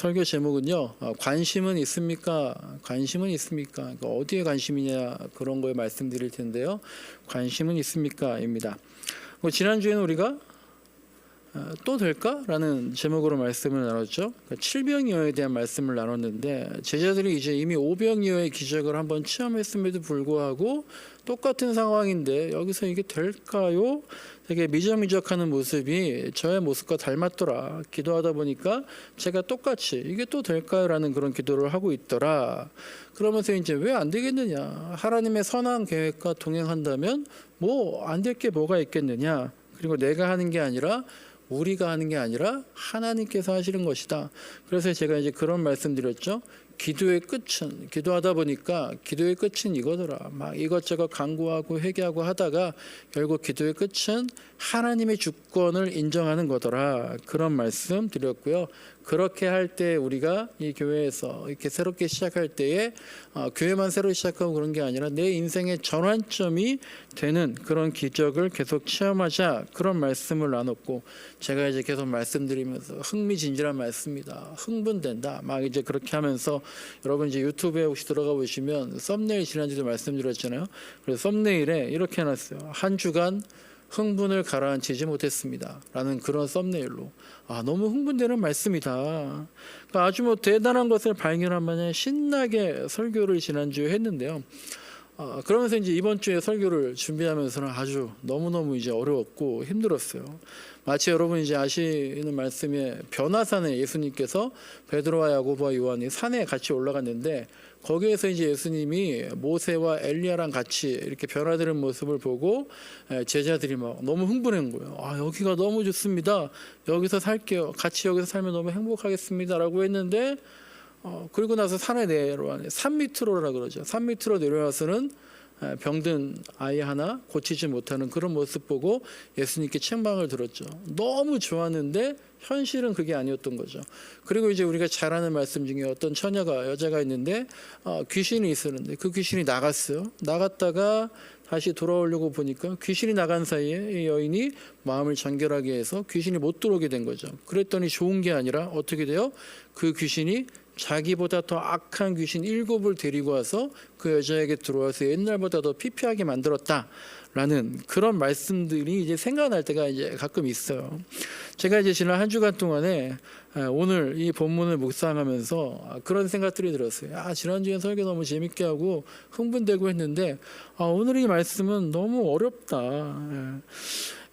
설교 제목은요, 관심은 있습니까? 관심은 있습니까? 그러니까 어디에 관심이냐 그런 거에 말씀드릴 텐데요. 관심은 있습니까? 입니다. 지난주에는 우리가 또 될까? 라는 제목으로 말씀을 나눴죠. 칠병이어에 대한 말씀을 나눴는데 제자들이 이제 이미 오병이어의 기적을 한번 체험했음에도 불구하고 똑같은 상황인데 여기서 이게 될까요? 되게 미적미적하는 모습이 저의 모습과 닮았더라. 기도하다 보니까 제가 똑같이 이게 또 될까요? 라는 그런 기도를 하고 있더라. 그러면서 이제 왜 안 되겠느냐? 하나님의 선한 계획과 동행한다면 뭐 안 될 게 뭐가 있겠느냐? 그리고 내가 하는 게 아니라 우리가 하는 게 아니라 하나님께서 하시는 것이다. 그래서 제가 이제 그런 말씀 드렸죠. 기도의 끝은, 기도하다 보니까 기도의 끝은 이거더라. 막 이것저것 간구하고 회개하고 하다가 결국 기도의 끝은 하나님의 주권을 인정하는 거더라. 그런 말씀 드렸고요. 그렇게 할 때 우리가 이 교회에서 이렇게 새롭게 시작할 때에 교회만 새로 시작하고 그런 게 아니라 내 인생의 전환점이 되는 그런 기적을 계속 체험하자, 그런 말씀을 나눴고, 제가 이제 계속 말씀드리면서 흥미진진한 말씀이다, 흥분된다, 막 이제 그렇게 하면서 여러분 이제 유튜브에 혹시 들어가 보시면 썸네일 지난주도 말씀드렸잖아요. 그래서 썸네일에 이렇게 해놨어요. 한 주간 흥분을 가라앉히지 못했습니다 라는 그런 썸네일로. 너무 흥분되는 말씀이다. 그러니까 아주 뭐 대단한 것을 발견한 마냥 신나게 설교를 지난주에 했는데요. 그러면서 이제 이번 주에 설교를 준비하면서는 아주 너무너무 이제 어려웠고 힘들었어요. 마치 여러분 이제 아시는 말씀에 변화산에 예수님께서 베드로와 야고보와 요한이 산에 같이 올라갔는데 거기에서 이제 예수님이 모세와 엘리야랑 같이 이렇게 변화되는 모습을 보고 제자들이 막 너무 흥분한 거예요. 여기가 너무 좋습니다. 여기서 살게요. 같이 여기서 살면 너무 행복하겠습니다라고 했는데 그리고 나서 산에 내려와, 산 밑으로라 그러죠. 산 밑으로 내려와서는 병든 아이 하나 고치지 못하는 그런 모습 보고 예수님께 책망을 들었죠. 너무 좋았는데 현실은 그게 아니었던 거죠. 그리고 이제 우리가 잘 아는 말씀 중에 어떤 여자가 있는데 귀신이 있었는데 그 귀신이 나갔어요. 나갔다가 다시 돌아오려고 보니까 귀신이 나간 사이에 이 여인이 마음을 정결하게 해서 귀신이 못 들어오게 된 거죠. 그랬더니 좋은 게 아니라 어떻게 돼요? 그 귀신이 자기보다 더 악한 귀신 7을 데리고 와서 그 여자에게 들어와서 옛날보다 더 피폐하게 만들었다라는 그런 말씀들이 이제 생각날 때가 이제 가끔 있어요. 제가 이제 지난 한 주간 동안에 오늘 이 본문을 묵상하면서 그런 생각들이 들었어요. 지난주에 설교 너무 재밌게 하고 흥분되고 했는데 오늘 이 말씀은 너무 어렵다.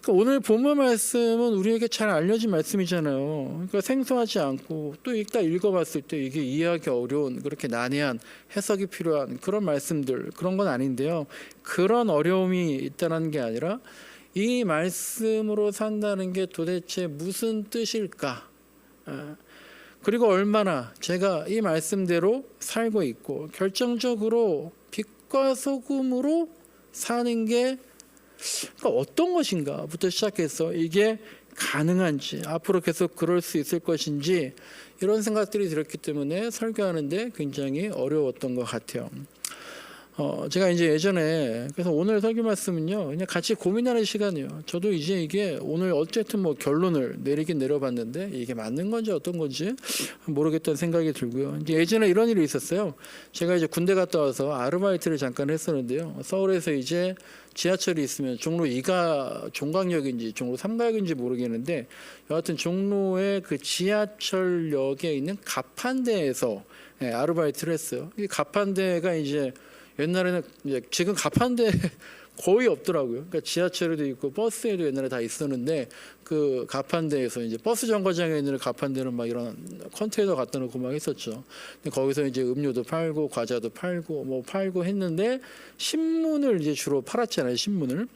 그러니까 오늘 본문 말씀은 우리에게 잘 알려진 말씀이잖아요. 그러니까 생소하지 않고 또 읽어봤을 때 이게 이해하기 어려운, 그렇게 난해한 해석이 필요한 그런 말씀들, 그런 건 아닌데요. 그런 어려움이 있다는 게 아니라 이 말씀으로 산다는 게 도대체 무슨 뜻일까? 그리고 얼마나 제가 이 말씀대로 살고 있고 결정적으로 빛과 소금으로 사는 게 그러니까 어떤 것인가부터 시작해서 이게 가능한지, 앞으로 계속 그럴 수 있을 것인지, 이런 생각들이 들었기 때문에 설교하는데 굉장히 어려웠던 것 같아요. 제가 이제 예전에 그래서 오늘 설교 말씀은요 그냥 같이 고민하는 시간이에요. 저도 이제 이게 오늘 어쨌든 뭐 결론을 내리긴 내려봤는데 이게 맞는 건지 어떤 건지 모르겠다는 생각이 들고요. 이제 예전에 이런 일이 있었어요. 제가 이제 군대 갔다 와서 아르바이트를 잠깐 했었는데요. 서울에서 이제 지하철이 있으면 종로 2가 종강역인지 종로 3가역인지 모르겠는데 여하튼 종로의 그 지하철역에 있는 가판대에서 아르바이트를 했어요. 이 가판대가 이제 옛날에는 지금 가판대 거의 없더라고요. 그러니까 지하철에도 있고 버스에도 옛날에 다 있었는데 그 가판대에서 이제 버스 정거장에 있는 가판대는 막 이런 컨테이너 갖다 놓고 막 했었죠. 거기서 이제 음료도 팔고 과자도 팔고 뭐 팔고 했는데 신문을 이제 주로 팔았잖아요. 신문을.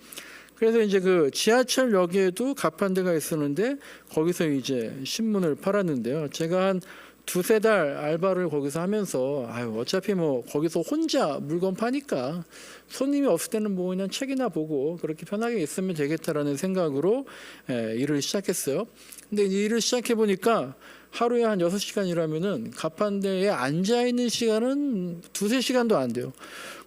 그래서 이제 그 지하철역에도 가판대가 있었는데 거기서 이제 신문을 팔았는데요. 제가 한 두세 달 알바를 거기서 하면서 어차피 뭐 거기서 혼자 물건 파니까 손님이 없을 때는 뭐 그냥 책이나 보고 그렇게 편하게 있으면 되겠다라는 생각으로 일을 시작했어요. 근데 이제 일을 시작해 보니까 하루에 한 6시간 일하면은 가판대에 앉아 있는 시간은 두세 시간도 안 돼요.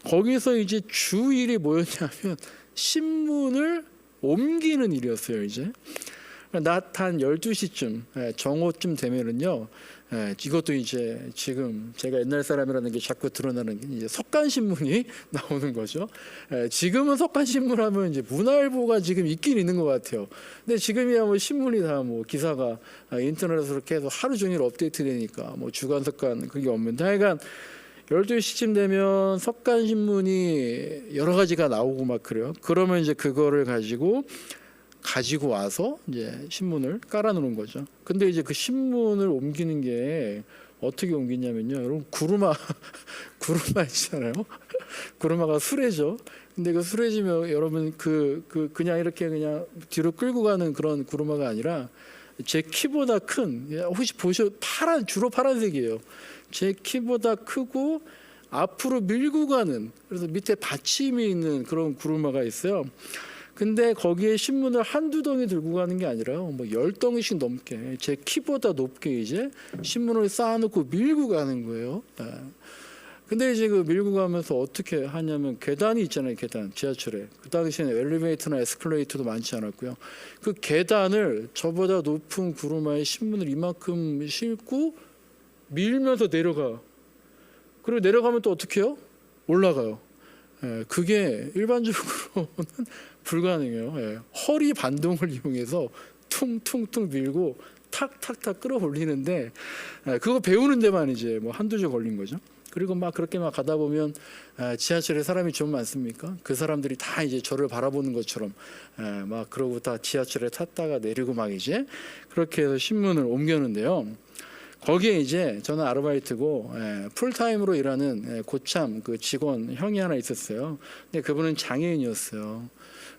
거기서 이제 주 일이 뭐였냐면 신문을 옮기는 일이었어요. 이제 낮 한 12시쯤 정오쯤 되면은요. 이것도 이제 지금 제가 옛날 사람이라는 게 자꾸 드러나는 게 이제 석간신문이 나오는 거죠. 지금은 석간신문하면 이제 문화일보가 지금 있긴 있는 것 같아요. 근데 지금이야 뭐 신문이 다 뭐 기사가 인터넷으로 이렇게 해서 하루 종일 업데이트되니까 뭐 주간 석간 그게 없는데 하여간 12시쯤 되면 석간신문이 여러 가지가 나오고 막 그래요. 그러면 이제 그거를 가지고 와서 이제 신문을 깔아놓는 거죠. 근데 이제 그 신문을 옮기는 게 어떻게 옮기냐면요. 여러분 구루마 있잖아요. 구루마가 수레죠. 근데 그 수레지면 여러분 그냥 이렇게 그냥 뒤로 끌고 가는 그런 구루마가 아니라 제 키보다 큰 혹시 주로 파란색이에요. 제 키보다 크고 앞으로 밀고 가는 그래서 밑에 받침이 있는 그런 구루마가 있어요. 근데 거기에 신문을 한두 덩이 들고 가는 게 아니라 뭐 10덩이씩 넘게 제 키보다 높게 이제 신문을 쌓아놓고 밀고 가는 거예요. 근데 이제 그 밀고 가면서 어떻게 하냐면 계단이 있잖아요. 계단 지하철에 그 당시에는 엘리베이터나 에스컬레이터도 많지 않았고요. 그 계단을 저보다 높은 구루마에 신문을 이만큼 싣고 밀면서 내려가. 그리고 내려가면 또 어떻게 해요? 올라가요. 그게 일반적으로는 불가능해요. 허리 반동을 이용해서 퉁퉁퉁 밀고 탁탁탁 끌어올리는데 그거 배우는 데만 이제 뭐 한두 주 걸린 거죠. 그리고 막 그렇게 막 가다 보면 지하철에 사람이 좀 많습니까? 그 사람들이 다 이제 저를 바라보는 것처럼 막 그러고 다 지하철에 탔다가 내리고 막 이제 그렇게 해서 신문을 옮겼는데요. 거기에 이제 저는 아르바이트고 풀타임으로 일하는 고참 그 직원 형이 하나 있었어요. 근데 그분은 장애인이었어요.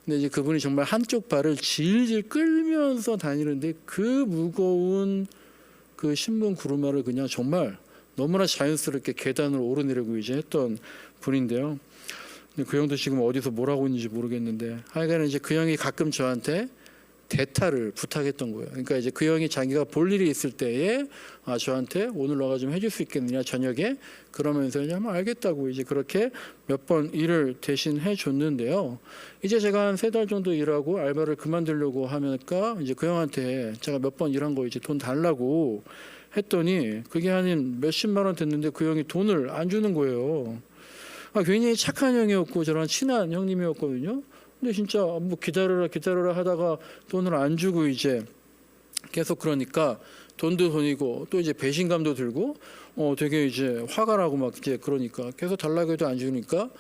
근데 이제 그분이 정말 한쪽 발을 질질 끌면서 다니는데 그 무거운 그 신문 구루마를 그냥 정말 너무나 자연스럽게 계단을 오르내리고 이제 했던 분인데요. 근데 그 형도 지금 어디서 뭘 하고 있는지 모르겠는데 하여간 이제 그 형이 가끔 저한테 대타를 부탁했던 거예요. 그러니까 이제 그 형이 자기가 볼 일이 있을 때에 저한테 오늘 너가 좀 해줄 수 있겠느냐 저녁에 그러면서 그냥 알겠다고 이제 그렇게 몇 번 일을 대신 해줬는데요. 이제 제가 한 3달 정도 일하고 알바를 그만두려고 하니까 이제 그 형한테 제가 몇 번 일한 거 이제 돈 달라고 했더니 그게 한 몇십만 원 됐는데 그 형이 돈을 안 주는 거예요. 굉장히 착한 형이었고 저랑 친한 형님이었거든요. 근데 진짜 뭐 기다려라 하다가 돈을 안 주고 이제 계속 그러니까 돈도 돈이고 또 이제 배신감도 들고 되게 이제 화가 나고 막 이제 그러니까 계속 달라고 해도 안 주니까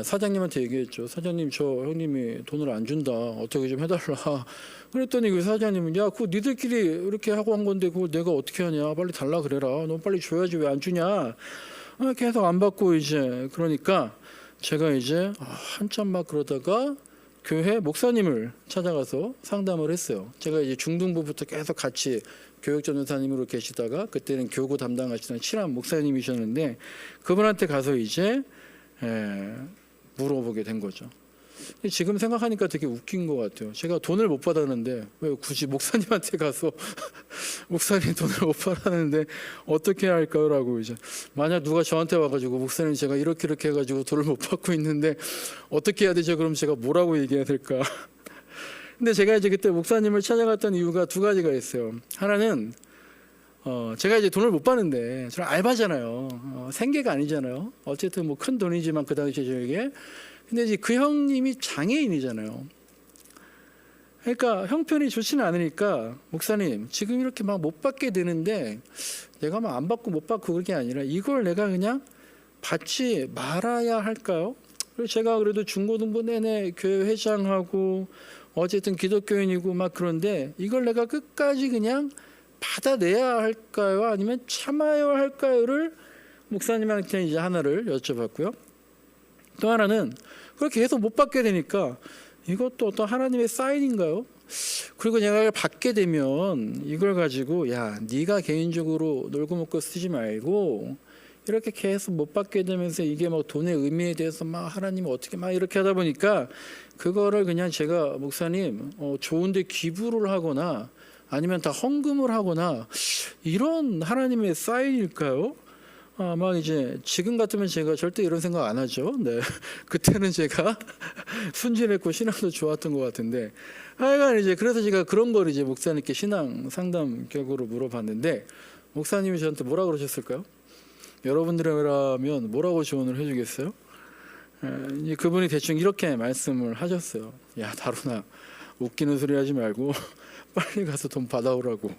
사장님한테 얘기했죠. 사장님 저 형님이 돈을 안 준다. 어떻게 좀 해달라. 그랬더니 그 사장님은 야 그거 니들끼리 이렇게 하고 한 건데 그거 내가 어떻게 하냐. 빨리 달라 그래라. 너 빨리 줘야지 왜 안 주냐. 계속 안 받고 이제 그러니까 제가 이제 한참 막 그러다가 교회 목사님을 찾아가서 상담을 했어요. 제가 이제 중등부부터 계속 같이 교육전도사님으로 계시다가 그때는 교구 담당하시던 친한 목사님이셨는데 그분한테 가서 이제 물어보게 된 거죠. 지금 생각하니까 되게 웃긴 것 같아요. 제가 돈을 못 받았는데 왜 굳이 목사님한테 가서 목사님 돈을 못 받았는데 어떻게 할까요라고 이제 만약 누가 저한테 와가지고 목사님 제가 이렇게 해가지고 돈을 못 받고 있는데 어떻게 해야 되죠? 그럼 제가 뭐라고 얘기해야 될까? 근데 제가 이제 그때 목사님을 찾아갔던 이유가 2가지가 있어요. 하나는 제가 이제 돈을 못 받는데 저는 알바잖아요. 생계가 아니잖아요. 어쨌든 뭐 큰 돈이지만 그 당시에 저에게. 근데 이제 그 형님이 장애인이잖아요. 그러니까 형편이 좋지는 않으니까 목사님 지금 이렇게 막 못 받게 되는데 내가 막 안 받고 못 받고 그게 아니라 이걸 내가 그냥 받지 말아야 할까요? 그리고 제가 그래도 중고등부 내내 교회 회장하고 어쨌든 기독교인이고 막 그런데 이걸 내가 끝까지 그냥 받아내야 할까요? 아니면 참아야 할까요?를 목사님한테 이제 하나를 여쭤봤고요. 또 하나는 그렇게 계속 못 받게 되니까 이것도 어떤 하나님의 사인인가요? 그리고 내가 이걸 받게 되면 이걸 가지고 야 네가 개인적으로 놀고 먹고 쓰지 말고 이렇게 계속 못 받게 되면서 이게 막 돈의 의미에 대해서 막 하나님 어떻게 막 이렇게 하다 보니까 그거를 그냥 제가 목사님 좋은데 기부를 하거나 아니면 다 헌금을 하거나 이런 하나님의 사인일까요? 막 이제 지금 같으면 제가 절대 이런 생각 안 하죠. 네. 그때는 제가 순진했고 신앙도 좋았던 것 같은데 하여간 이제 그래서 제가 그런 걸 이제 목사님께 신앙 상담 격으로 물어봤는데 목사님이 저한테 뭐라 그러셨을까요? 여러분들이라면 뭐라고 조언을 해주겠어요? 이제 그분이 대충 이렇게 말씀을 하셨어요. 야, 다루나 웃기는 소리 하지 말고 빨리 가서 돈 받아오라고.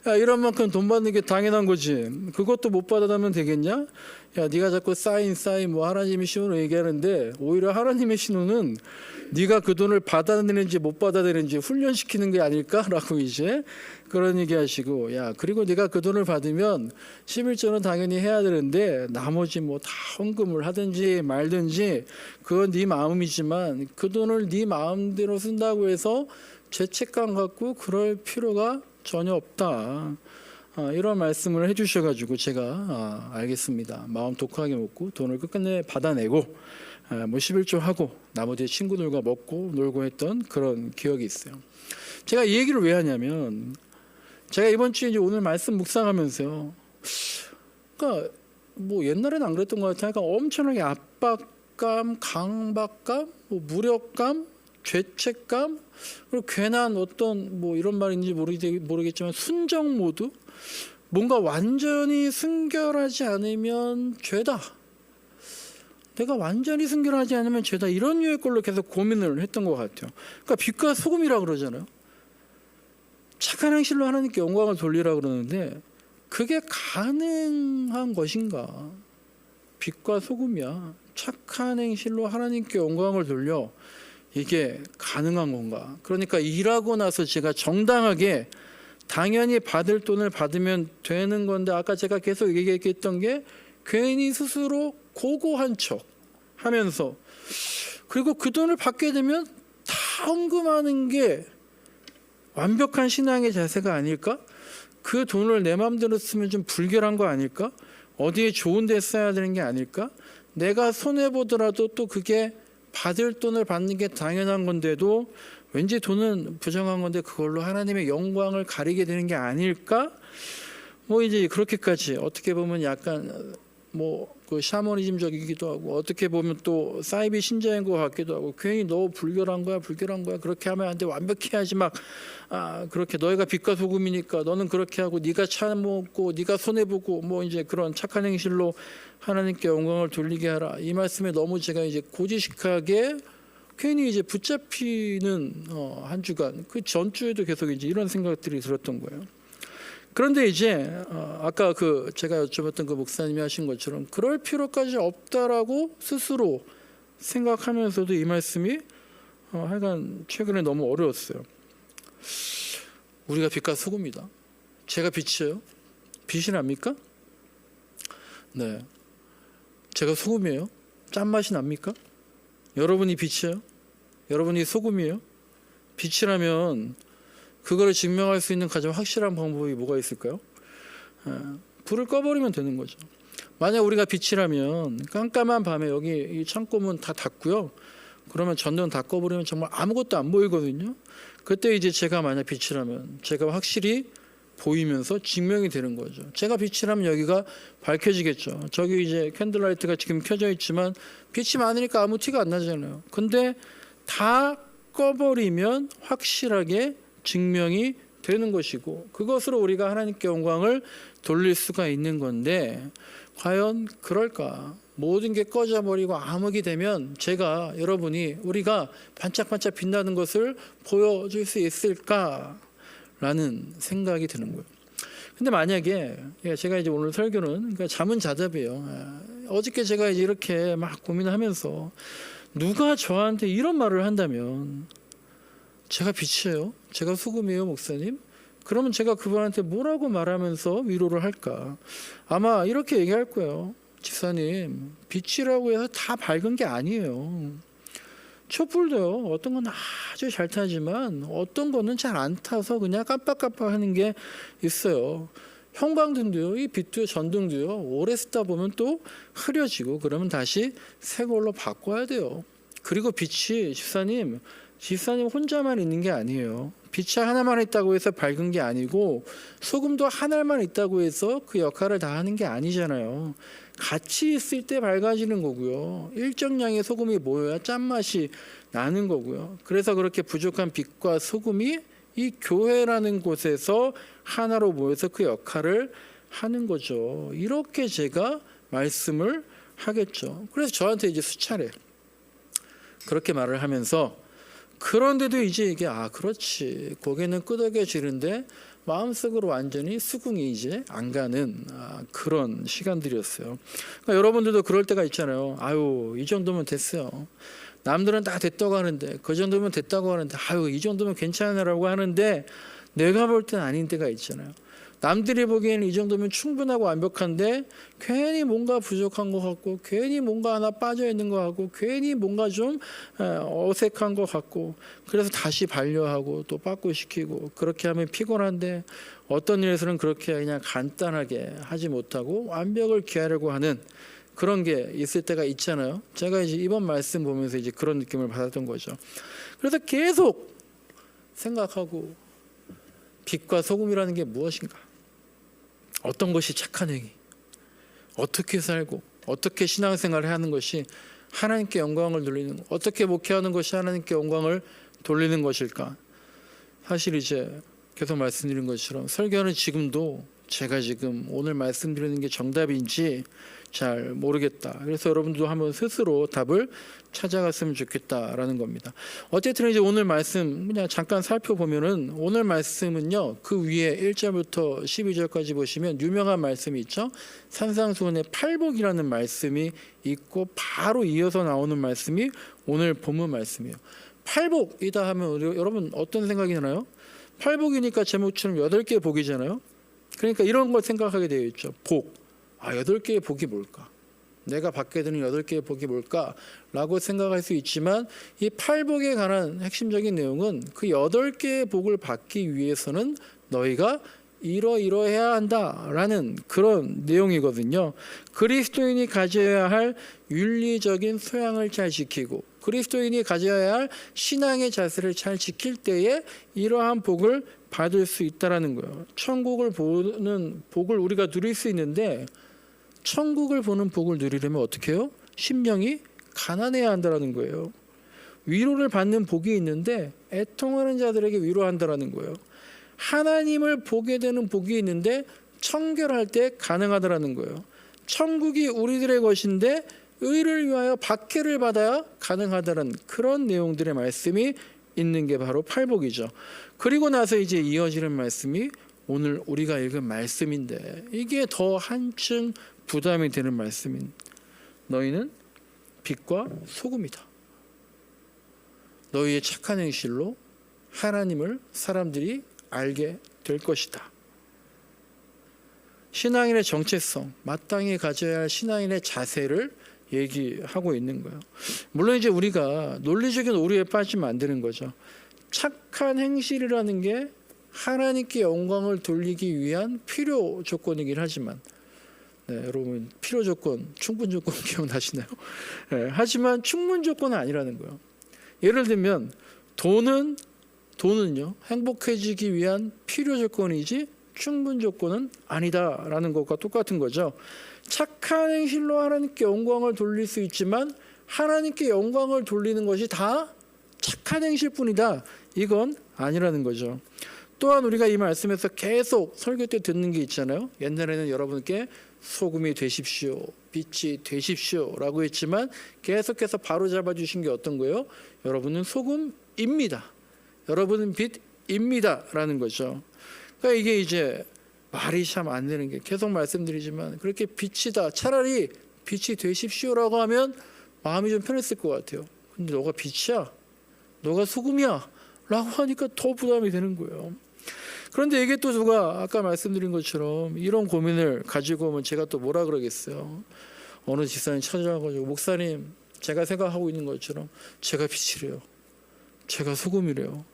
야, 이런 만큼 돈 받는 게 당연한 거지. 그것도 못 받아다면 되겠냐? 야, 네가 자꾸 사인 뭐 하나님의 신호로 얘기하는데 오히려 하나님의 신호는 네가 그 돈을 받아들이는지 못 받아들이는지 훈련시키는 게 아닐까라고 이제 그런 얘기하시고, 야, 그리고 네가 그 돈을 받으면 11조는 당연히 해야 되는데 나머지 뭐 다 헌금을 하든지 말든지 그건 네 마음이지만 그 돈을 네 마음대로 쓴다고 해서 죄책감 갖고 그럴 필요가 전혀 없다. 이런 말씀을 해주셔가지고 제가 알겠습니다. 마음 독하게 먹고 돈을 끝끝내 받아내고 뭐 11조 하고 나머지 친구들과 먹고 놀고 했던 그런 기억이 있어요. 제가 이 얘기를 왜 하냐면 제가 이번 주에 이제 오늘 말씀 묵상하면서요. 그러니까 뭐 옛날에는 안 그랬던 것 같아요. 그러니까 엄청나게 압박감, 강박감, 뭐 무력감, 죄책감, 그리고 괜한 어떤 뭐 이런 말인지 모르겠지만 순정 모드, 뭔가 완전히 순결하지 않으면 죄다. 내가 완전히 순결하지 않으면 죄다. 이런 류의 걸로 계속 고민을 했던 것 같아요. 그러니까 빛과 소금이라 그러잖아요. 착한 행실로 하나님께 영광을 돌리라 그러는데 그게 가능한 것인가? 빛과 소금이야. 착한 행실로 하나님께 영광을 돌려. 이게 가능한 건가? 그러니까 일하고 나서 제가 정당하게 당연히 받을 돈을 받으면 되는 건데 아까 제가 계속 얘기했던 게 괜히 스스로 고고한 척 하면서 그리고 그 돈을 받게 되면 다 헌금하는 게 완벽한 신앙의 자세가 아닐까? 그 돈을 내 마음대로 쓰면 좀 불결한 거 아닐까? 어디에 좋은 데 써야 되는 게 아닐까? 내가 손해보더라도 또 그게 받을 돈을 받는 게 당연한 건데도 왠지 돈은 부정한 건데 그걸로 하나님의 영광을 가리게 되는 게 아닐까? 뭐 이제 그렇게까지 어떻게 보면 약간 뭐 그 샤머니즘적이기도 하고 어떻게 보면 또 사이비 신자인 것 같기도 하고 괜히 너 불결한 거야 그렇게 하면 안 돼 완벽히 해야지 막 그렇게 너희가 빛과 소금이니까 너는 그렇게 하고 네가 차먹고 네가 손해보고 뭐 이제 그런 착한 행실로 하나님께 영광을 돌리게 하라 이 말씀에 너무 제가 이제 고지식하게 괜히 이제 붙잡히는 한 주간 그 전주에도 계속 이제 이런 생각들이 들었던 거예요. 그런데 이제 아까 그 제가 여쭤봤던 그 목사님이 하신 것처럼 그럴 필요까지 없다라고 스스로 생각하면서도 이 말씀이 하여간 최근에 너무 어려웠어요. 우리가 빛과 소금이다. 제가 빛이에요? 빛이 납니까? 네. 제가 소금이에요? 짠맛이 납니까? 여러분이 빛이에요? 여러분이 소금이에요? 빛이라면 그거를 증명할 수 있는 가장 확실한 방법이 뭐가 있을까요? 불을 꺼버리면 되는 거죠. 만약 우리가 빛이라면 깜깜한 밤에 여기 이 창고문 다 닫고요. 그러면 전등 다 꺼버리면 정말 아무것도 안 보이거든요. 그때 이제 제가 만약 빛이라면 제가 확실히 보이면서 증명이 되는 거죠. 제가 빛이라면 여기가 밝혀지겠죠. 저기 이제 캔들라이트가 지금 켜져 있지만 빛이 많으니까 아무 티가 안 나잖아요. 근데 다 꺼버리면 확실하게 증명이 되는 것이고 그것으로 우리가 하나님께 영광을 돌릴 수가 있는 건데 과연 그럴까? 모든 게 꺼져버리고 암흑이 되면 제가 여러분이 우리가 반짝반짝 빛나는 것을 보여줄 수 있을까라는 생각이 드는 거예요. 근데 만약에 제가 이제 오늘 설교는 그러니까 자문자답이에요. 어저께 제가 이제 이렇게 막 고민하면서 누가 저한테 이런 말을 한다면 제가 빛이에요? 제가 소금이에요, 목사님? 그러면 제가 그분한테 뭐라고 말하면서 위로를 할까? 아마 이렇게 얘기할 거예요. 집사님, 빛이라고 해서 다 밝은 게 아니에요. 촛불도요. 어떤 건 아주 잘 타지만 어떤 거는 잘 안 타서 그냥 깜빡깜빡하는 게 있어요. 형광등도요. 이 빛도 전등도요. 오래 쓰다 보면 또 흐려지고 그러면 다시 새 걸로 바꿔야 돼요. 그리고 빛이 집사님 집사님 혼자만 있는 게 아니에요. 빛이 하나만 있다고 해서 밝은 게 아니고 소금도 하나만 있다고 해서 그 역할을 다 하는 게 아니잖아요. 같이 있을 때 밝아지는 거고요. 일정량의 소금이 모여야 짠맛이 나는 거고요. 그래서 그렇게 부족한 빛과 소금이 이 교회라는 곳에서 하나로 모여서 그 역할을 하는 거죠. 이렇게 제가 말씀을 하겠죠. 그래서 저한테 이제 수차례 그렇게 말을 하면서, 그런데도 이제 이게 그렇지, 고개는 끄덕여지는데 마음속으로 완전히 수긍이 이제 안 가는 그런 시간들이었어요. 그러니까 여러분들도 그럴 때가 있잖아요. 아유, 이 정도면 됐어요. 남들은 다 됐다고 하는데, 그 정도면 됐다고 하는데, 아유, 이 정도면 괜찮으라고 하는데 내가 볼 땐 아닌 때가 있잖아요. 남들이 보기에는 이 정도면 충분하고 완벽한데 괜히 뭔가 부족한 것 같고, 괜히 뭔가 하나 빠져 있는 것 같고, 괜히 뭔가 좀 어색한 것 같고, 그래서 다시 반려하고 또 빠꾸시키고, 그렇게 하면 피곤한데 어떤 일에서는 그렇게 그냥 간단하게 하지 못하고 완벽을 기하려고 하는 그런 게 있을 때가 있잖아요. 제가 이제 이번 말씀 보면서 이제 그런 느낌을 받았던 거죠. 그래서 계속 생각하고, 빛과 소금이라는 게 무엇인가? 어떤 것이 착한 행위? 어떻게 살고 어떻게 신앙생활을 하는 것이 하나님께 영광을 돌리는, 어떻게 목회하는 것이 하나님께 영광을 돌리는 것일까? 사실 이제 계속 말씀드린 것처럼 설교는 지금도 제가 지금 오늘 말씀드리는 게 정답인지 잘 모르겠다. 그래서 여러분도 한번 스스로 답을 찾아갔으면 좋겠다라는 겁니다. 어쨌든 이제 오늘 말씀 그냥 잠깐 살펴보면은, 오늘 말씀은요, 그 위에 1절부터 12절까지 보시면 유명한 말씀이 있죠. 산상수훈의 팔복이라는 말씀이 있고, 바로 이어서 나오는 말씀이 오늘 본문 말씀이에요. 팔복이다 하면 여러분 어떤 생각이 나나요? 팔복이니까 제목처럼 8개의 복이잖아요. 그러니까 이런 걸 생각하게 되어 있죠. 복. 8개의 복이 뭘까? 내가 받게 되는 8개의 복이 뭘까? 라고 생각할 수 있지만, 이 팔복에 관한 핵심적인 내용은 그 8개의 복을 받기 위해서는 너희가 이러이러해야 한다라는 그런 내용이거든요. 그리스도인이 가져야 할 윤리적인 소양을 잘 지키고, 그리스도인이 가져야 할 신앙의 자세를 잘 지킬 때에 이러한 복을 받을 수 있다라는 거예요. 천국을 보는 복을 우리가 누릴 수 있는데, 천국을 보는 복을 누리려면 어떻게 해요? 심령이 가난해야 한다라는 거예요. 위로를 받는 복이 있는데 애통하는 자들에게 위로한다라는 거예요. 하나님을 보게 되는 복이 있는데 청결할 때 가능하다라는 거예요. 천국이 우리들의 것인데 의를 위하여 박해를 받아야 가능하다는 그런 내용들의 말씀이 있는 게 바로 팔복이죠. 그리고 나서 이제 이어지는 말씀이 오늘 우리가 읽은 말씀인데, 이게 더 한층 부담이 되는 말씀인, 너희는 빛과 소금이다. 너희의 착한 행실로 하나님을 사람들이 알게 될 것이다. 신앙인의 정체성, 마땅히 가져야 할 신앙인의 자세를 얘기하고 있는 거예요. 물론 이제 우리가 논리적인 오류에 빠지면 안 되는 거죠. 착한 행실이라는 게 하나님께 영광을 돌리기 위한 필요 조건이긴 하지만, 여러분 필요 조건, 충분 조건 기억나시나요? 하지만 충분 조건은 아니라는 거예요. 예를 들면 돈은요, 행복해지기 위한 필요 조건이지 충분 조건은 아니다라는 것과 똑같은 거죠. 착한 행실로 하나님께 영광을 돌릴 수 있지만 하나님께 영광을 돌리는 것이 다 착한 행실뿐이다, 이건 아니라는 거죠. 또한 우리가 이 말씀에서 계속 설교 때 듣는 게 있잖아요. 옛날에는 여러분께 소금이 되십시오, 빛이 되십시오 라고 했지만 계속해서 바로잡아 주신 게 어떤 거예요? 여러분은 소금입니다, 여러분은 빛입니다 라는 거죠. 그러니까 이게 이제 말이 참 안 되는 게, 계속 말씀드리지만 그렇게 빛이다, 차라리 빛이 되십시오라고 하면 마음이 좀 편했을 것 같아요. 근데 너가 빛이야, 너가 소금이야 라고 하니까 더 부담이 되는 거예요. 그런데 이게 또 누가 아까 말씀드린 것처럼 이런 고민을 가지고 오면 제가 또 뭐라 그러겠어요. 어느 집사님 찾아와가지고, 목사님 제가 생각하고 있는 것처럼 제가 빛이래요, 제가 소금이래요.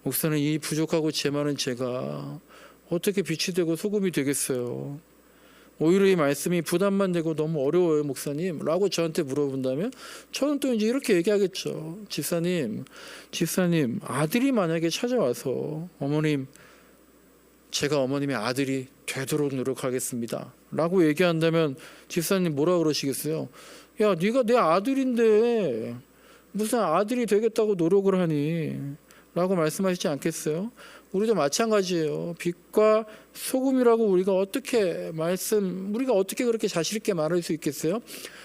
목사님, 이 부족하고 제 많은 제가 어떻게 빛이 되고 소금이 되겠어요? 오히려 이 말씀이 부담만 되고 너무 어려워요, 목사님 라고 저한테 물어본다면 저는 또 이제 이렇게 얘기하겠죠. 집사님 아들이 만약에 찾아와서 어머님 제가 어머님의 아들이 되도록 노력하겠습니다 라고 얘기한다면 집사님 뭐라 그러시겠어요? 야, 네가 내 아들인데 무슨 아들이 되겠다고 노력을 하니? 라고 말씀하시지 않겠어요? 우리도 마찬가지예요. 빛과 소금이라고 우리가 어떻게 그렇게 자신 있게 말할 수 있겠어요?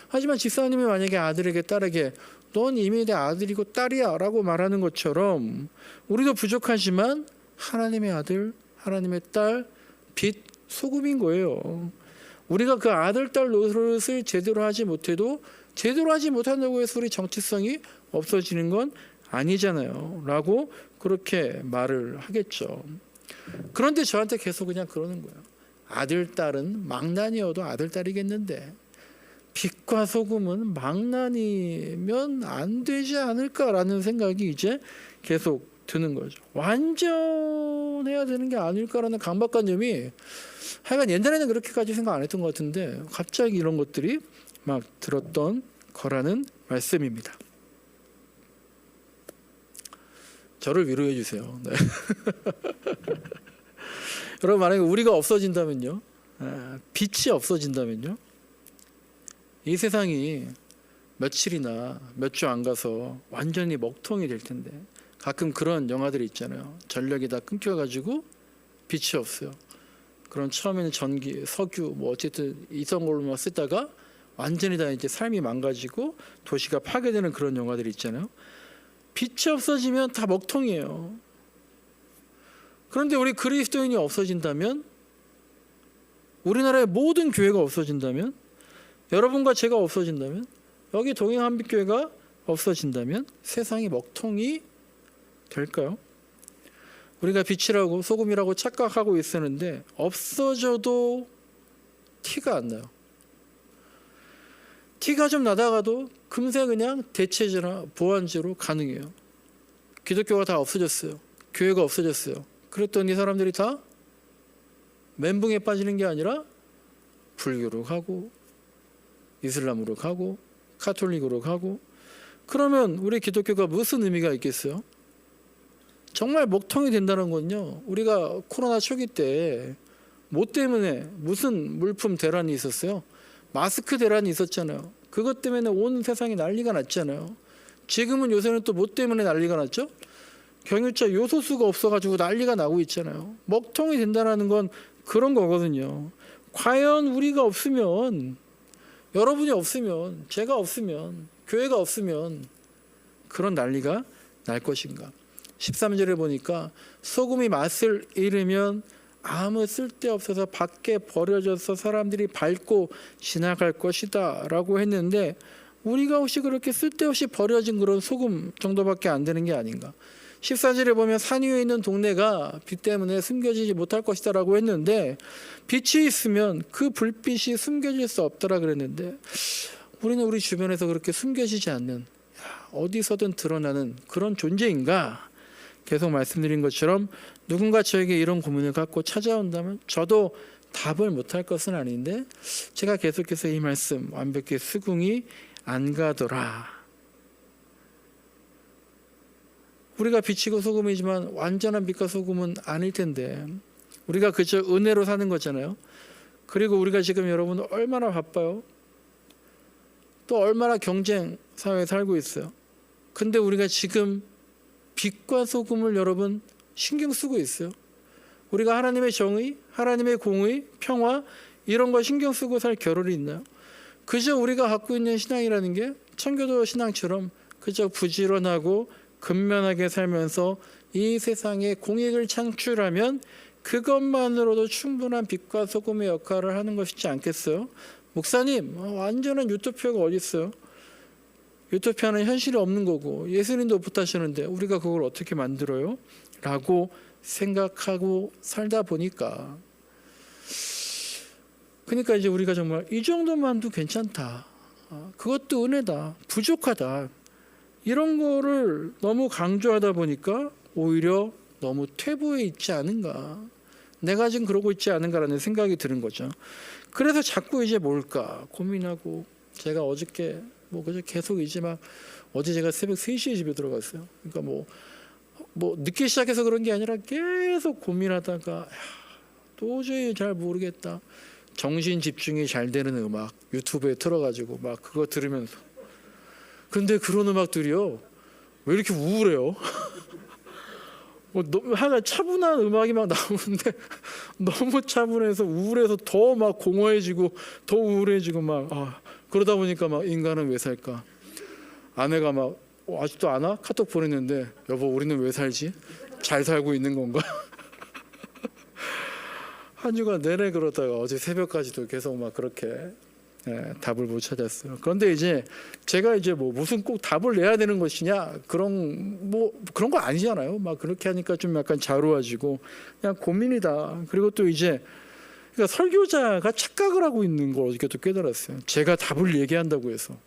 하지만 집사님이 만약에 아들에게 딸에게 넌 이미 내 아들이고 딸이야 라고 말하는 것처럼 우리도 부족하지만 하나님의 아들, 하나님의 딸, 빛, 소금인 거예요. 우리가 그 아들, 딸 노릇을 제대로 하지 못해도 제대로 하지 못한다고 해서 우리 정체성이 없어지는 건 아니잖아요 라고 그렇게 말을 하겠죠. 그런데 저한테 계속 그냥 그러는 거예요. 아들, 딸은 망나니여도 아들, 딸이겠는데 빛과 소금은 망나니면 안 되지 않을까라는 생각이 이제 계속 드는 거죠. 완전해야 되는 게 아닐까라는 강박관념이 하여간 옛날에는 그렇게까지 생각 안 했던 것 같은데 갑자기 이런 것들이 막 들었던 거라는 말씀입니다. 저를 위로해 주세요. 네. 여러분 만약에 우리가 없어진다면요, 빛이 없어진다면요, 이 세상이 며칠이나 몇 주 안 가서 완전히 먹통이 될 텐데 가끔 그런 영화들이 있잖아요. 전력이 다 끊겨가지고 빛이 없어요. 그럼 처음에는 전기, 석유 뭐 어쨌든 이런 걸로만 쓰다가 완전히 다 이제 삶이 망가지고 도시가 파괴되는 그런 영화들이 있잖아요. 빛이 없어지면 다 먹통이에요. 그런데 우리 그리스도인이 없어진다면, 우리나라의 모든 교회가 없어진다면, 여러분과 제가 없어진다면, 여기 동행한빛교회가 없어진다면 세상이 먹통이 될까요? 우리가 빛이라고 소금이라고 착각하고 있었는데 없어져도 티가 안 나요. 티가 좀 나다가도 금세 그냥 대체제나 보완제로 가능해요. 기독교가 다 없어졌어요. 교회가 없어졌어요. 그랬더니 사람들이 다 멘붕에 빠지는 게 아니라 불교로 가고 이슬람으로 가고 카톨릭으로 가고. 그러면 우리 기독교가 무슨 의미가 있겠어요? 정말 먹통이 된다는 건요, 우리가 코로나 초기 때 뭐 때문에 무슨 물품 대란이 있었어요? 마스크 대란이 있었잖아요. 그것 때문에 온 세상이 난리가 났잖아요. 지금은 요새는 또 뭐 때문에 난리가 났죠? 경유차 요소수가 없어가지고 난리가 나고 있잖아요. 먹통이 된다는 건 그런 거거든요. 과연 우리가 없으면, 여러분이 없으면, 제가 없으면, 교회가 없으면 그런 난리가 날 것인가? 13절에 보니까 소금이 맛을 잃으면 아무 쓸데없어서 밖에 버려져서 사람들이 밟고 지나갈 것이다 라고 했는데, 우리가 혹시 그렇게 쓸데없이 버려진 그런 소금 정도밖에 안 되는 게 아닌가? 14절에 보면 산 위에 있는 동네가 빛 때문에 숨겨지지 못할 것이다 라고 했는데, 빛이 있으면 그 불빛이 숨겨질 수 없다라 그랬는데, 우리는 우리 주변에서 그렇게 숨겨지지 않는, 어디서든 드러나는 그런 존재인가? 계속 말씀드린 것처럼 누군가 저에게 이런 고민을 갖고 찾아온다면 저도 답을 못할 것은 아닌데, 제가 계속해서 이 말씀 완벽히 수긍이 안 가더라. 우리가 빛이고 소금이지만 완전한 빛과 소금은 아닐 텐데, 우리가 그저 은혜로 사는 거잖아요. 그리고 우리가 지금 여러분 얼마나 바빠요? 또 얼마나 경쟁 사회에 살고 있어요. 근데 우리가 지금 빛과 소금을 여러분 신경 쓰고 있어요. 우리가 하나님의 정의, 하나님의 공의, 평화 이런 거 신경 쓰고 살 겨를이 있나요? 그저 우리가 갖고 있는 신앙이라는 게 청교도 신앙처럼 그저 부지런하고 근면하게 살면서 이 세상에 공익을 창출하면 그것만으로도 충분한 빛과 소금의 역할을 하는 것이지 않겠어요? 목사님, 완전한 유토피아가 어디 있어요? 유토피아는 현실이 없는 거고 예수님도 못하시는데 우리가 그걸 어떻게 만들어요? 라고 생각하고 살다 보니까, 그러니까 이제 우리가 정말 이 정도만도 괜찮다, 그것도 은혜다, 부족하다, 이런 거를 너무 강조하다 보니까 오히려 너무 퇴보해 있지 않은가, 내가 지금 그러고 있지 않은가라는 생각이 드는 거죠. 그래서 자꾸 이제 뭘까 고민하고, 제가 어저께 그저 계속 이제 막, 어제 제가 새벽 3시에 집에 들어갔어요. 그러니까 늦게 시작해서 그런 게 아니라 계속 고민하다가 도저히 잘 모르겠다. 정신 집중이 잘 되는 음악 유튜브에 틀어가지고 막 그거 들으면서, 근데 그런 음악들이요 왜 이렇게 우울해요? 하나 차분한 음악이 막 나오는데 너무 차분해서 우울해서 더 막 공허해지고 더 우울해지고 막, 그러다 보니까 막 인간은 왜 살까? 아내가 막 아직도 안 와? 카톡 보냈는데, 여보 우리는 왜 살지? 잘 살고 있는 건가? 한 주간 내내 그러다가 어제 새벽까지도 계속 막 그렇게 답을 못 찾았어요. 그런데 이제 제가 이제 무슨 꼭 답을 내야 되는 것이냐, 그런 거 아니잖아요. 막 그렇게 하니까 좀 약간 자루해지고 그냥 고민이다. 그리고 또 이제 그러니까 설교자가 착각을 하고 있는 걸 어저께 또 깨달았어요. 제가 답을 얘기한다고 해서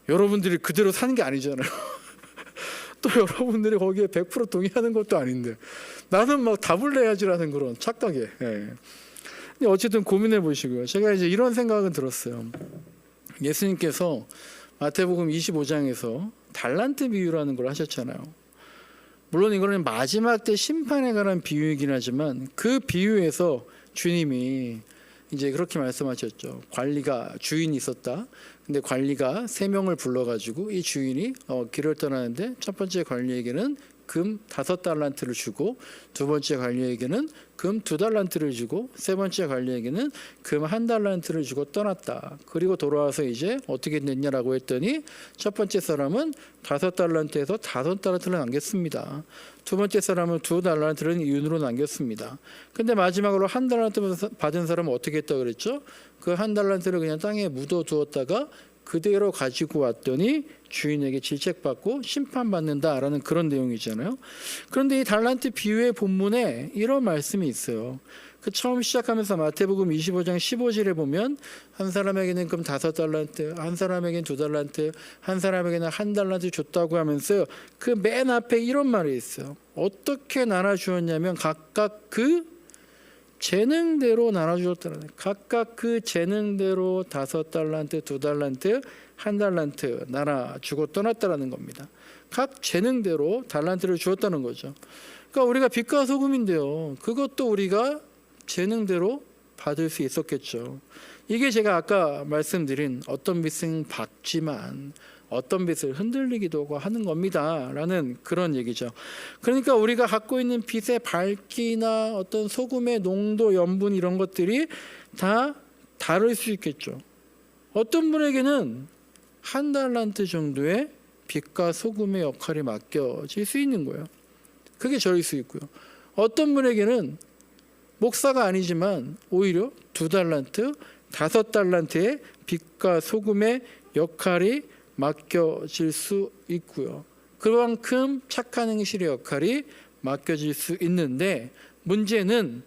여러분들이 그대로 사는 게 아니잖아요. 또 여러분들이 거기에 100% 동의하는 것도 아닌데 나는 막 답을 내야지라는 그런 착각에. 근데 어쨌든 고민해 보시고요. 제가 이제 이런 생각은 들었어요. 예수님께서 마태복음 25장에서 달란트 비유라는 걸 하셨잖아요. 물론 이거는 마지막 때 심판에 관한 비유이긴 하지만 그 비유에서 주님이 이제 그렇게 말씀하셨죠. 관리가 주인이 있었다. 근데 관리가 3명을 불러가지고 이 주인이 길을 떠나는데 첫 번째 관리에게는 금 5달란트를 주고, 두 번째 관리에게는 금 2달란트를 주고, 세 번째 관리에게는 금 1달란트를 주고 떠났다. 그리고 돌아와서 이제 어떻게 됐냐라고 했더니 첫 번째 사람은 5달란트에서 5달란트를 남겼습니다. 두 번째 사람은 2달란트를 이윤으로 남겼습니다. 근데 마지막으로 1달란트 받은 사람은 어떻게 했다 그랬죠? 그 1달란트를 그냥 땅에 묻어두었다가 그대로 가지고 왔더니 주인에게 질책받고 심판받는다라는 그런 내용이잖아요. 그런데 이 달란트 비유의 본문에 이런 말씀이 있어요. 그 처음 시작하면서 마태복음 25장 15절에 보면 한 사람에게는 금 5달란트, 한 사람에게는 2달란트, 한 사람에게는 1달란트 줬다고 하면서 그 맨 앞에 이런 말이 있어요. 어떻게 나눠주었냐면 각각 그 재능대로 나눠주었다는 거예요. 각각 그 재능대로 5달란트, 2달란트, 1달란트 나눠주고 떠났다는 겁니다. 각 재능대로 달란트를 주었다는 거죠. 그러니까 우리가 빛과 소금인데요, 그것도 우리가 재능대로 받을 수 있었겠죠. 이게 제가 아까 말씀드린 어떤 빛은 밝지만 어떤 빛을 흔들리기도 하는 겁니다 라는 그런 얘기죠. 그러니까 우리가 갖고 있는 빛의 밝기나 어떤 소금의 농도, 염분 이런 것들이 다 다를 수 있겠죠. 어떤 분에게는 1달란트 정도의 빛과 소금의 역할이 맡겨질 수 있는 거예요. 그게 저일 수 있고요. 어떤 분에게는 목사가 아니지만 오히려 2달란트, 5달란트의 빛과 소금의 역할이 맡겨질 수 있고요. 그만큼 착한 행실의 역할이 맡겨질 수 있는데, 문제는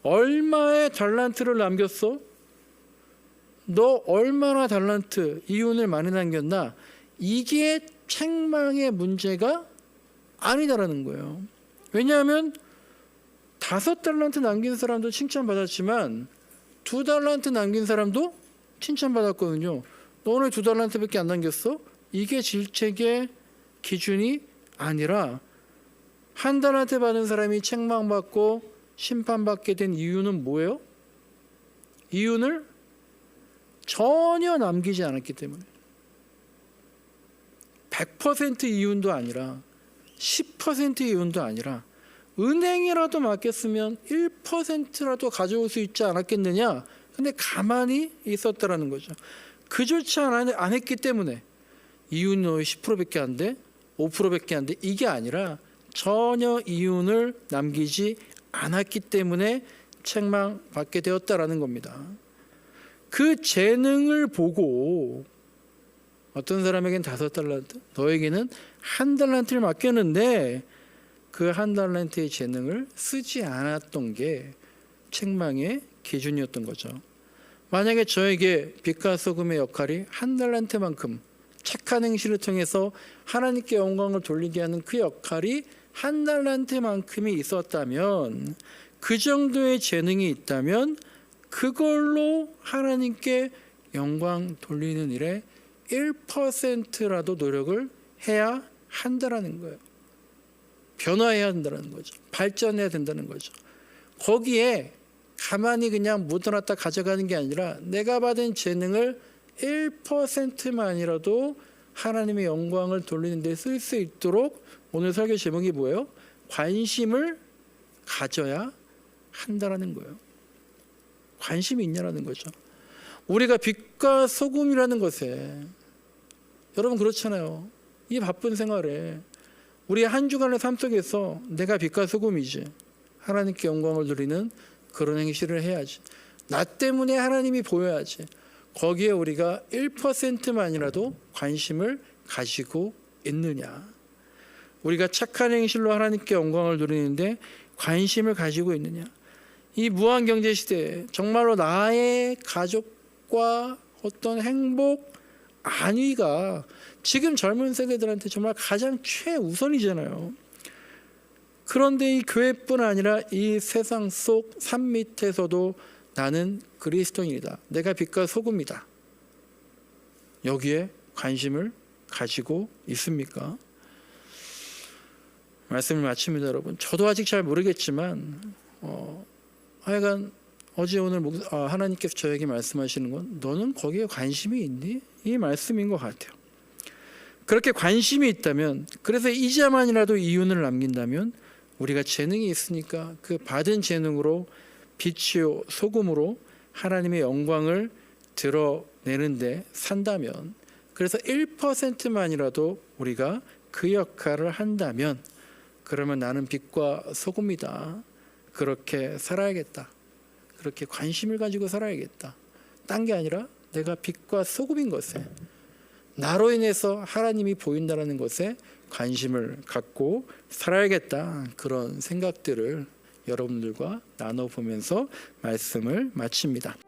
얼마의 달란트를 남겼어? 너 얼마나 달란트, 이윤을 많이 남겼나? 이게 책망의 문제가 아니다라는 거예요. 왜냐하면 5달란트 남긴 사람도 칭찬받았지만 2달란트 남긴 사람도 칭찬받았거든요. 너는 2달란트밖에 안 남겼어? 이게 질책의 기준이 아니라 1달란트 받은 사람이 책망받고 심판받게 된 이유는 뭐예요? 이윤을 전혀 남기지 않았기 때문에. 100% 이윤도 아니라 10% 이윤도 아니라 은행이라도 맡겼으면 1%라도 가져올 수 있지 않았겠느냐. 근데 가만히 있었다라는 거죠. 그조차 안 했기 때문에 이윤이 10%밖에 안 돼? 5%밖에 안 돼? 이게 아니라 전혀 이윤을 남기지 않았기 때문에 책망받게 되었다라는 겁니다. 그 재능을 보고 어떤 사람에게는 5달란트, 너에게는 1달란트를 맡겼는데 그 1달란트의 재능을 쓰지 않았던 게 책망의 기준이었던 거죠. 만약에 저에게 빛과 소금의 역할이 1달란트만큼 착한 행실을 통해서 하나님께 영광을 돌리게 하는 그 역할이 1달란트만큼이 있었다면, 그 정도의 재능이 있다면 그걸로 하나님께 영광 돌리는 일에 1%라도 노력을 해야 한다라는 거예요. 변화해야 한다는 거죠. 발전해야 된다는 거죠. 거기에 가만히 그냥 묻어놨다 가져가는 게 아니라 내가 받은 재능을 1%만이라도 하나님의 영광을 돌리는 데 쓸 수 있도록 오늘 설교 제목이 뭐예요? 관심을 가져야 한다라는 거예요. 관심이 있냐라는 거죠. 우리가 빛과 소금이라는 것에, 여러분 그렇잖아요. 이 바쁜 생활에 우리 한 주간의 삶 속에서 내가 빛과 소금이지, 하나님께 영광을 돌리는 그런 행실을 해야지, 나 때문에 하나님이 보여야지, 거기에 우리가 1%만이라도 관심을 가지고 있느냐, 우리가 착한 행실로 하나님께 영광을 돌리는데 관심을 가지고 있느냐. 이 무한경제시대에 정말로 나의 가족과 어떤 행복, 안위가 지금 젊은 세대들한테 정말 가장 최우선이잖아요. 그런데 이 교회뿐 아니라 이 세상 속 산 밑에서도 나는 그리스도인이다, 내가 빛과 소금이다, 여기에 관심을 가지고 있습니까? 말씀을 마칩니다. 여러분, 저도 아직 잘 모르겠지만 하여간 어제 오늘 하나님께서 저에게 말씀하시는 건 너는 거기에 관심이 있니? 이 말씀인 것 같아요. 그렇게 관심이 있다면, 그래서 이자만이라도 이윤을 남긴다면 우리가 재능이 있으니까 그 받은 재능으로 빛이요 소금으로 하나님의 영광을 드러내는데 산다면, 그래서 1%만이라도 우리가 그 역할을 한다면, 그러면 나는 빛과 소금이다, 그렇게 살아야겠다, 그렇게 관심을 가지고 살아야겠다, 딴 게 아니라 내가 빛과 소금인 것에, 나로 인해서 하나님이 보인다는 것에 관심을 갖고 살아야겠다, 그런 생각들을 여러분들과 나눠보면서 말씀을 마칩니다.